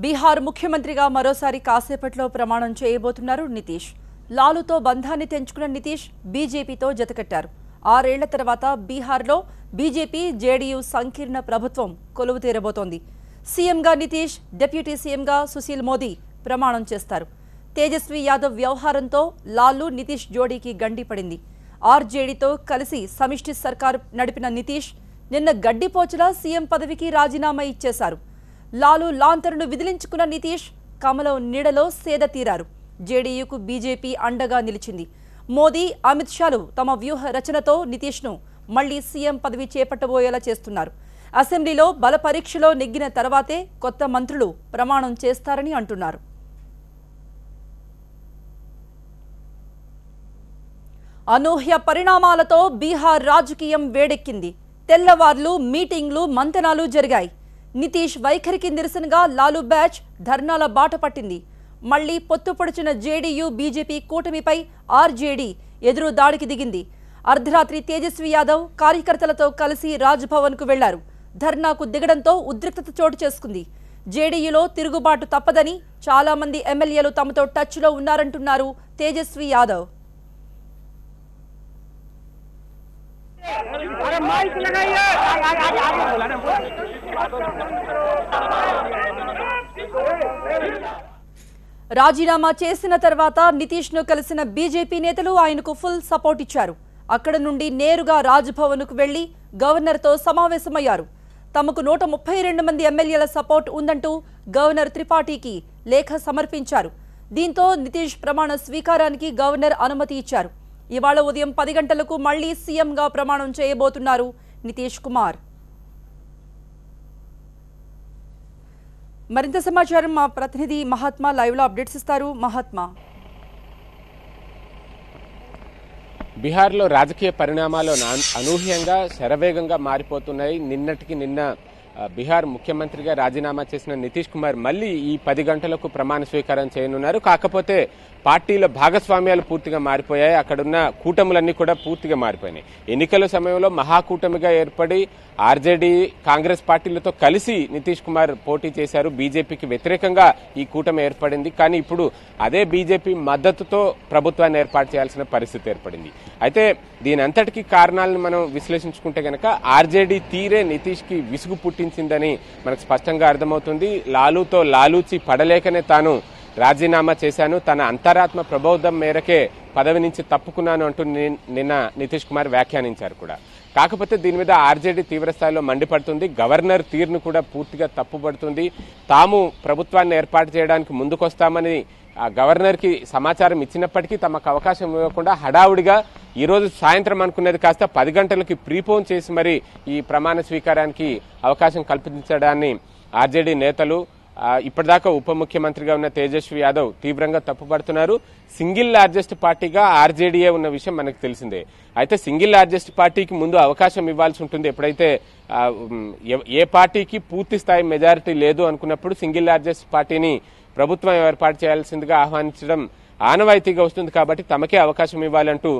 బీహార్ ముఖ్యమంత్రిగా మరోసారి కాసేపట్లో ప్రమాణం చేయబోతున్నారు నితీష్. లాలుతో బంధాన్ని తెంచుకున్న నితీష్ బీజేపీతో జతకట్టారు. 6 ఏళ్ల తర్వాత బీహార్లో బీజేపీ జేడీయూ సంకీర్ణ ప్రభుత్వం కొలువు తీరబోతోంది. సీఎంగా నితీష్, డిప్యూటీ సీఎంగా సుశీల్ మోదీ ప్రమాణం చేస్తారు. తేజస్వి యాదవ్ వ్యవహారంతో లాలు నితీష్ జోడీకి గండి పడింది. ఆర్జేడీతో కలిసి సమిష్టి సర్కారు నడిపిన నితీష్ నిన్న గడ్డిపోచలా సీఎం పదవికి రాజీనామా ఇచ్చేశారు. లాలు లాంతరును విదిలించుకున్న నితీష్ కమలం నీడలో సేద తీరారు. జేడీయూకు బీజేపీ అండగా నిలిచింది. మోదీ, అమిత్ షాలు తమ వ్యూహ రచనతో నితీష్ను మళ్లీ సీఎం పదవి చేపట్టబోయేలా చేస్తున్నారు. అసెంబ్లీలో బల పరీక్షలో నెగ్గిన తర్వాతే కొత్త మంత్రులు ప్రమాణం చేస్తారని అంటున్నారు. అనూహ్య పరిణామాలతో బీహార్ రాజకీయం వేడెక్కింది. తెల్లవార్లు మీటింగ్లు, మంతనాలు జరిగాయి. నితీష్ వైఖరికి నిరసనగా లాలు బ్యాచ్ ధర్నాల బాట పట్టింది. మళ్లీ పొత్తు పొడిచిన జేడీయూ బీజేపీ కూటమిపై ఆర్జేడీ ఎదురు దాడికి దిగింది. అర్ధరాత్రి తేజస్వి యాదవ్ కార్యకర్తలతో కలిసి రాజ్భవన్కు వెళ్లారు. ధర్నాకు దిగడంతో ఉద్రిక్తత చోటు చేసుకుంది. జేడీయూలో తిరుగుబాటు తప్పదని చాలా మంది ఎమ్మెల్యేలు తమతో టచ్లో ఉన్నారంటున్నారు తేజస్వి యాదవ్. రాజీనామా చేసిన తర్వాత నితీష్ ను కలిసిన బీజేపీ నేతలు ఆయనకు ఫుల్ సపోర్ట్ ఇచ్చారు. అక్కడ నుండి నేరుగా రాజ్భవన్కు వెళ్లి గవర్నర్తో సమావేశమయ్యారు. తమకు 132 మంది ఎమ్మెల్యేల సపోర్ట్ ఉందంటూ గవర్నర్ త్రిపాఠికి లేఖ సమర్పించారు. దీంతో నితీష్ ప్రమాణ స్వీకారానికి గవర్నర్ అనుమతి ఇచ్చారు. ఇవాళ ఉదయం 10 గంటలకు మళ్లీ సీఎంగా ప్రమాణం చేయబోతున్నారు నితీష్ కుమార్. మరింత సమాచారం మా ప్రతినిధి మహాత్మా లైవ్ లో అప్డేట్స్ ఇస్తారు. మహాత్మా, బీహార్లో రాజకీయ పరిణామాలు అనూహ్యంగా శరవేగంగా మారిపోతున్నాయి. నిన్నటికి నిన్న బీహార్ ముఖ్యమంత్రిగా రాజీనామా చేసిన నితీష్ కుమార్ మళ్లీ ఈ 10 గంటలకు ప్రమాణ స్వీకారం చేయనున్నారు. కాకపోతే పార్టీల భాగస్వామ్యాలు పూర్తిగా మారిపోయాయి. అక్కడున్న కూటములన్నీ కూడా పూర్తిగా మారిపోయినాయి. ఎన్నికల సమయంలో మహాకూటమిగా ఏర్పడి ఆర్జేడీ, కాంగ్రెస్ పార్టీలతో కలిసి నితీష్ కుమార్ పోటీ చేశారు. బీజేపీకి వ్యతిరేకంగా ఈ కూటమి ఏర్పడింది. కానీ ఇప్పుడు అదే బీజేపీ మద్దతుతో ప్రభుత్వాన్ని ఏర్పాటు చేయాల్సిన పరిస్థితి ఏర్పడింది. అయితే దీని అంతటికీ కారణాలను మనం విశ్లేషించుకుంటే గనక ఆర్జేడీ తీరే నితీష్ కి విసుగు పుట్టించిందని మనకు స్పష్టంగా అర్థమవుతుంది. లాలూతో లాలూచి పడలేకనే తాను రాజీనామా చేశాను, తన అంతరాత్మ ప్రబోధం మేరకే పదవి నుంచి తప్పుకున్నాను అంటూ నిన్న నితీష్ కుమార్ వ్యాఖ్యానించారు కూడా. కాకపోతే దీని మీద ఆర్జేడీ తీవ్రస్థాయిలో మండిపడుతుంది. గవర్నర్ తీరును కూడా పూర్తిగా తప్పుపడుతుంది. తాము ప్రభుత్వాన్ని ఏర్పాటు చేయడానికి ముందుకొస్తామని గవర్నర్ కి సమాచారం ఇచ్చినప్పటికీ తమకు అవకాశం ఇవ్వకుండా హడావుడిగా ఈ రోజు సాయంత్రం అనుకున్నది కాస్త 10 గంటలకి ప్రీపోన్ చేసి మరి ఈ ప్రమాణ స్వీకారానికి అవకాశం కల్పించడాన్ని ఆర్జేడీ నేతలు, ఇప్పటిదాకా ఉప ముఖ్యమంత్రిగా ఉన్న తేజస్వి యాదవ్ తీవ్రంగా తప్పుపడుతున్నారు. సింగిల్ లార్జెస్ట్ పార్టీగా ఆర్జేడీఏ ఉన్న విషయం మనకు తెలిసిందే. అయితే సింగిల్ లార్జెస్ట్ పార్టీకి ముందు అవకాశం ఇవ్వాల్సి ఉంటుంది. ఎప్పుడైతే ఏ పార్టీకి పూర్తి స్థాయి మెజారిటీ లేదు అనుకున్నప్పుడు సింగిల్ లార్జెస్ట్ పార్టీని ప్రభుత్వం ఏర్పాటు చేయాల్సిందిగా ఆహ్వానించడం ఆనవాయితీగా వస్తుంది. కాబట్టి తమకే అవకాశం ఇవ్వాలంటూ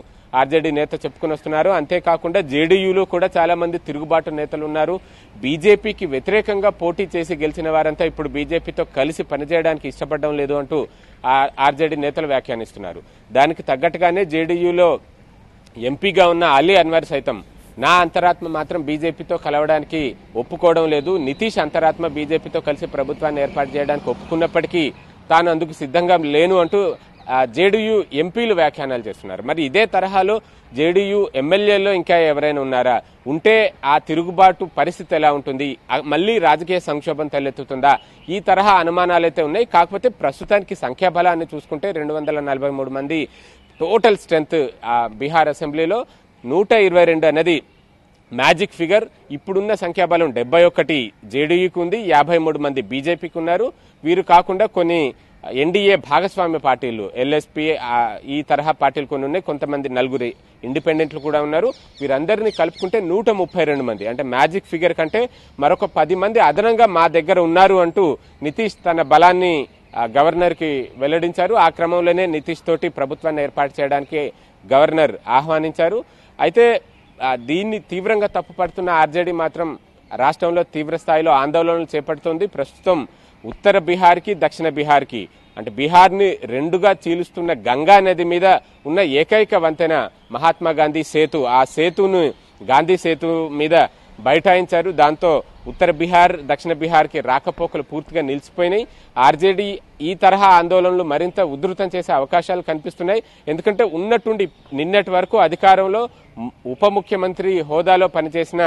ఆర్జేడీ నేత చెప్పుకుని వస్తున్నారు. అంతేకాకుండా జేడీయూలో కూడా చాలా మంది తిరుగుబాటు నేతలు ఉన్నారు. బీజేపీకి వ్యతిరేకంగా పోటీ చేసి గెలిచిన వారంతా ఇప్పుడు బీజేపీతో కలిసి పనిచేయడానికి ఇష్టపడడం లేదు అంటూ ఆర్జేడీ నేతలు వ్యాఖ్యానిస్తున్నారు. దానికి తగ్గట్టుగానే జేడీయూలో ఎంపీగా ఉన్న అలీ అన్వర్ సైతం నా అంతరాత్మ మాత్రం బీజేపీతో కలవడానికి ఒప్పుకోవడం లేదు, నితీష్ అంతరాత్మ బీజేపీతో కలిసి ప్రభుత్వాన్ని ఏర్పాటు చేయడానికి ఒప్పుకున్నప్పటికీ తాను అందుకు సిద్ధంగా లేను అంటూ జేడీయూ ఎంపీలు వ్యాఖ్యానాలు చేస్తున్నారు. మరి ఇదే తరహాలో జేడీయూ ఎమ్మెల్యేలో ఇంకా ఎవరైనా ఉన్నారా? ఉంటే ఆ తిరుగుబాటు పరిస్థితి ఎలా ఉంటుంది? మళ్లీ రాజకీయ సంక్షోభం తలెత్తుతుందా? ఈ తరహా అనుమానాలైతే ఉన్నాయి. కాకపోతే ప్రస్తుతానికి సంఖ్యాబలాన్ని చూసుకుంటే 243 మంది టోటల్ స్ట్రెంత్ బీహార్ అసెంబ్లీలో 122 అనేది మ్యాజిక్ ఫిగర్. ఇప్పుడున్న సంఖ్యాబలం 71 జేడీయూకి ఉంది, 53 మంది బీజేపీకి ఉన్నారు. వీరు కాకుండా కొన్ని ఎన్డీఏ భాగస్వామ్య పార్టీలు, ఎల్ఎస్పీ, ఈ తరహా పార్టీలు కొన్ని ఉన్నాయి. కొంతమంది 4 ఇండిపెండెంట్లు కూడా ఉన్నారు. వీరందరినీ కలుపుకుంటే 132 మంది, అంటే మ్యాజిక్ ఫిగర్ కంటే మరొక 10 మంది అదనంగా మా దగ్గర ఉన్నారు అంటూ నితీష్ తన బలాన్ని గవర్నర్ కి వెల్లడించారు. ఆ క్రమంలోనే నితీష్ తోటి ప్రభుత్వాన్ని ఏర్పాటు చేయడానికి గవర్నర్ ఆహ్వానించారు. అయితే దీన్ని తీవ్రంగా తప్పుపడుతున్న ఆర్జేడీ మాత్రం రాష్ట్రంలో తీవ్ర స్థాయిలో ఆందోళనలు చేపడుతోంది. ప్రస్తుతం ఉత్తర బీహార్కి దక్షిణ బీహార్కి అంటే బీహార్ని రెండుగా చీలుస్తున్న గంగా నది మీద ఉన్న ఏకైక వంతెన మహాత్మా గాంధీ సేతు. ఆ సేతును గాంధీ సేతు మీద బైఠాయించారు. దాంతో ఉత్తర బీహార్ దక్షిణ బీహార్కి రాకపోకలు పూర్తిగా నిలిచిపోయినాయి. ఆర్జేడీ ఈ తరహా ఆందోళనలు మరింత ఉధృతం చేసే అవకాశాలు కనిపిస్తున్నాయి. ఎందుకంటే ఉన్నట్టుండి నిన్నటి వరకు అధికారంలో ఉప ముఖ్యమంత్రి హోదాలో పనిచేసిన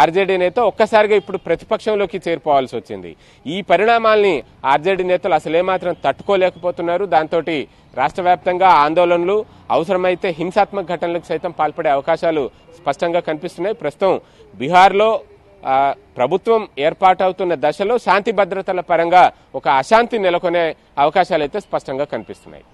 ఆర్జేడీ నేత ఒక్కసారిగా ఇప్పుడు ప్రతిపక్షంలోకి చేరిపోవాల్సి వచ్చింది. ఈ పరిణామాల్ని ఆర్జేడీ నేతలు అసలేమాత్రం తట్టుకోలేకపోతున్నారు. దాంతో రాష్ట్ర వ్యాప్తంగా ఆందోళనలు, అవసరమైతే హింసాత్మక ఘటనలకు సైతం పాల్పడే అవకాశాలు స్పష్టంగా కనిపిస్తున్నాయి. ప్రస్తుతం బీహార్లో ప్రభుత్వం ఏర్పాటవుతున్న దశలో శాంతి భద్రతల పరంగా ఒక అశాంతి నెలకొనే అవకాశాలు అయితే స్పష్టంగా కనిపిస్తున్నాయి.